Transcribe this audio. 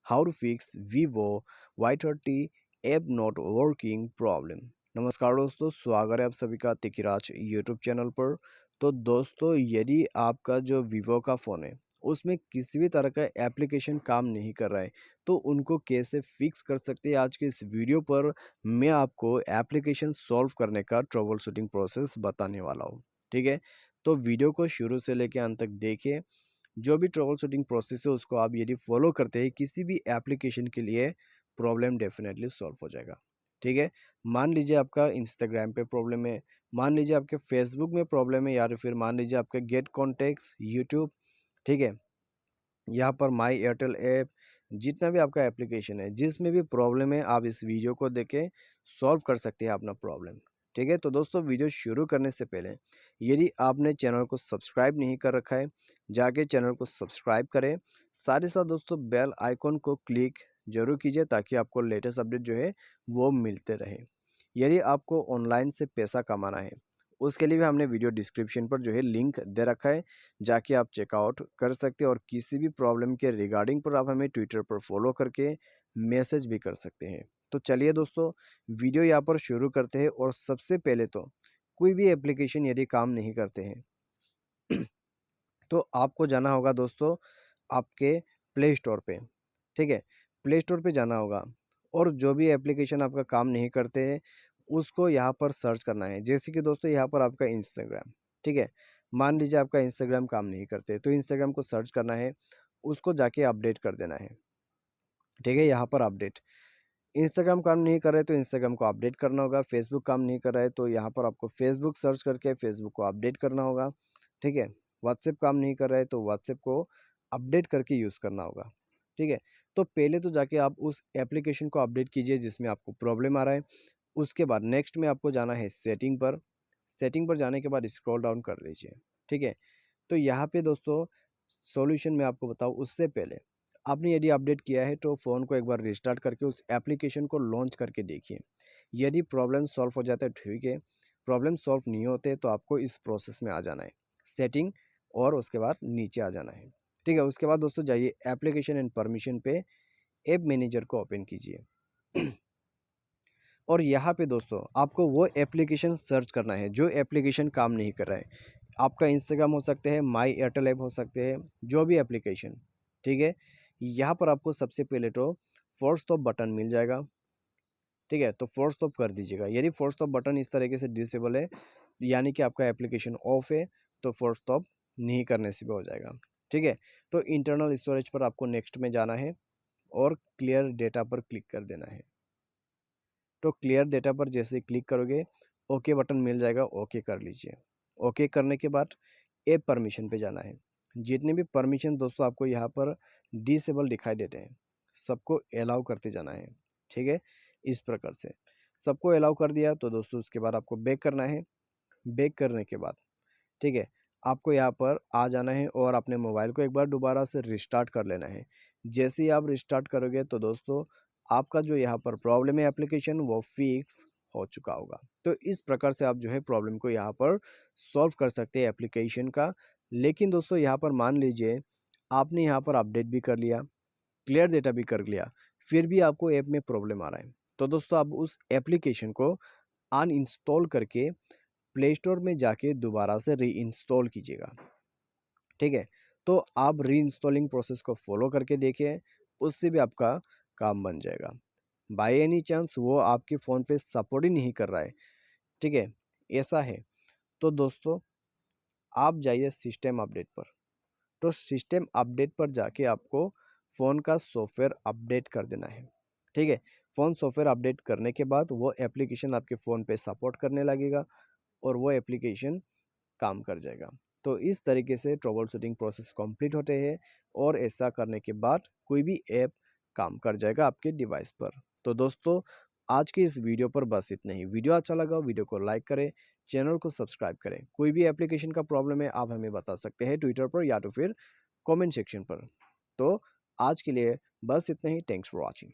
How to fix Vivo Y30 app not working problem. नमस्कार दोस्तों, स्वागत है आप सभी का तिकिराज यूट्यूब चैनल पर। तो दोस्तों, यदि आपका जो वीवो का फ़ोन है उसमें किसी भी तरह का एप्लीकेशन काम नहीं कर रहा है, तो उनको कैसे फिक्स कर सकते हैं, आज के इस वीडियो पर मैं आपको एप्लीकेशन सॉल्व करने का ट्रबल शूटिंग प्रोसेस बताने वाला हूँ। ठीक है, तो वीडियो को शुरू से लेकर अंत तक देखिए। जो भी ट्रबल शूटिंग प्रोसेस है उसको आप यदि फॉलो करते हैं, किसी भी एप्लीकेशन के लिए प्रॉब्लम डेफिनेटली सॉल्व हो जाएगा। ठीक है, मान लीजिए आपका इंस्टाग्राम पे प्रॉब्लम है, मान लीजिए आपके फेसबुक में प्रॉब्लम है, या फिर मान लीजिए आपके गेट कॉन्टेक्ट्स यूट्यूब। ठीक है, यहाँ पर माई एयरटेल ऐप, जितना भी आपका एप्लीकेशन है जिसमें भी प्रॉब्लम है, आप इस वीडियो को देख के सॉल्व कर सकते हैं अपना प्रॉब्लम। ठीक है, तो दोस्तों वीडियो शुरू करने से पहले यदि आपने चैनल को सब्सक्राइब नहीं कर रखा है, जाके चैनल को सब्सक्राइब करें। साथ ही साथ दोस्तों बेल आइकॉन को क्लिक जरूर कीजिए ताकि आपको लेटेस्ट अपडेट जो है वो मिलते रहे। यदि आपको ऑनलाइन से पैसा कमाना है, उसके लिए भी हमने वीडियो डिस्क्रिप्शन पर जो है लिंक दे रखा है, जाके आप चेकआउट कर सकते हैं। और किसी भी प्रॉब्लम के रिगार्डिंग पर आप हमें ट्विटर पर फॉलो करके मैसेज भी कर सकते हैं। तो चलिए दोस्तों, वीडियो यहाँ पर शुरू करते हैं। और सबसे पहले तो कोई भी एप्लीकेशन यदि काम नहीं करते हैं तो आपको जाना होगा दोस्तों आपके प्ले स्टोर पे। ठीक है, प्ले स्टोर पे जाना होगा और जो भी एप्लीकेशन आपका काम नहीं करते हैं उसको यहाँ पर सर्च करना है। जैसे कि दोस्तों यहाँ पर आपका इंस्टाग्राम, ठीक है, मान लीजिए आपका इंस्टाग्राम काम नहीं करते तो इंस्टाग्राम को सर्च करना है, उसको जाके अपडेट कर देना है। ठीक है, यहाँ पर अपडेट, इंस्टाग्राम काम नहीं कर रहा है तो इंस्टाग्राम को अपडेट करना होगा। फेसबुक काम नहीं कर रहा है तो यहाँ पर आपको फेसबुक सर्च करके फेसबुक को अपडेट करना होगा। ठीक है, व्हाट्सएप काम नहीं कर रहा है तो व्हाट्सएप को अपडेट करके यूज़ करना होगा। ठीक है, तो पहले तो जाके आप उस एप्लीकेशन को अपडेट कीजिए जिसमें आपको प्रॉब्लम आ रहा है। उसके बाद नेक्स्ट में आपको जाना है सेटिंग पर। सेटिंग पर जाने के बाद स्क्रॉल डाउन कर लीजिए। ठीक है, तो यहाँ पे दोस्तों सॉल्यूशन मैं आपको बताऊँ उससे पहले आपने यदि अपडेट किया है तो फ़ोन को एक बार रिस्टार्ट करके उस एप्लीकेशन को लॉन्च करके देखिए। यदि प्रॉब्लम सॉल्व हो जाता है ठीक है, प्रॉब्लम सॉल्व नहीं होते तो आपको इस प्रोसेस में आ जाना है, सेटिंग, और उसके बाद नीचे आ जाना है। ठीक है, उसके बाद दोस्तों जाइए एप्लीकेशन एंड परमिशन पे, ऐप मैनेजर को ओपन कीजिए। और यहाँ पे दोस्तों आपको वो एप्लीकेशन सर्च करना है जो एप्लीकेशन काम नहीं कर रहा है। आपका इंस्टाग्राम हो सकते हैं, माई एयरटेल ऐप हो सकते हैं, जो भी एप्लीकेशन। ठीक है, यहाँ पर आपको सबसे पहले तो फोर्स स्टॉप बटन मिल जाएगा। ठीक है, तो फोर्स स्टॉप कर दीजिएगा। यदि फोर्स स्टॉप बटन इस तरीके से डिसेबल है, यानी कि आपका एप्लीकेशन ऑफ है, तो फोर्स स्टॉप नहीं करने से भी हो जाएगा। ठीक है, तो इंटरनल स्टोरेज पर आपको नेक्स्ट में जाना है और क्लियर डेटा पर क्लिक कर देना है। तो क्लियर डेटा पर जैसे क्लिक करोगे ओके बटन मिल जाएगा, ओके कर लीजिए। ओके करने के बाद ऐप परमिशन पे जाना है। जितने भी परमिशन दोस्तों आपको यहाँ पर डिसेबल दिखाई देते हैं सबको अलाउ करते जाना है। ठीक है, इस प्रकार से सबको अलाउ कर दिया तो दोस्तों उसके बाद आपको बैक करना है। बैक करने के बाद ठीक है, आपको यहाँ पर आ जाना है और अपने मोबाइल को एक बार दोबारा से रिस्टार्ट कर लेना है। जैसे ही आप रिस्टार्ट करोगे तो दोस्तों आपका जो यहाँ पर प्रॉब्लम है एप्लीकेशन वो फिक्स हो चुका होगा। तो इस प्रकार से आप जो है प्रॉब्लम को यहाँ पर सॉल्व कर सकते हैं एप्लीकेशन का। लेकिन दोस्तों यहाँ पर मान लीजिए आपने यहाँ पर अपडेट भी कर लिया, क्लियर डेटा भी कर लिया, फिर भी आपको ऐप में प्रॉब्लम आ रहा है, तो दोस्तों आप उस एप्लीकेशन को अनइंस्टॉल करके प्ले स्टोर में जाके दोबारा से रीइंस्टॉल कीजिएगा। ठीक है, तो आप रीइंस्टॉलिंग प्रोसेस को फॉलो करके देखिए, उससे भी आपका काम बन जाएगा। बाय एनी चांस वो आपके फ़ोन पे सपोर्ट ही नहीं कर रहा है, ठीक है, ऐसा है, तो दोस्तों आप जाइए सिस्टम अपडेट पर। तो सिस्टम अपडेट पर जाके आपको फ़ोन का सॉफ्टवेयर अपडेट कर देना है। ठीक है, फ़ोन सॉफ्टवेयर अपडेट करने के बाद वो एप्लीकेशन आपके फ़ोन पे सपोर्ट करने लगेगा और वो एप्लीकेशन काम कर जाएगा। तो इस तरीके से ट्रबल शूटिंग प्रोसेस कंप्लीट होते हैं और ऐसा करने के बाद कोई भी ऐप काम कर जाएगा आपके डिवाइस पर। तो दोस्तों आज के इस वीडियो पर बस इतना ही। वीडियो अच्छा लगा वीडियो को लाइक करें, चैनल को सब्सक्राइब करें। कोई भी एप्लीकेशन का प्रॉब्लम है आप हमें बता सकते हैं ट्विटर पर या तो फिर कमेंट सेक्शन पर। तो आज के लिए बस इतना ही। Thanks for watching.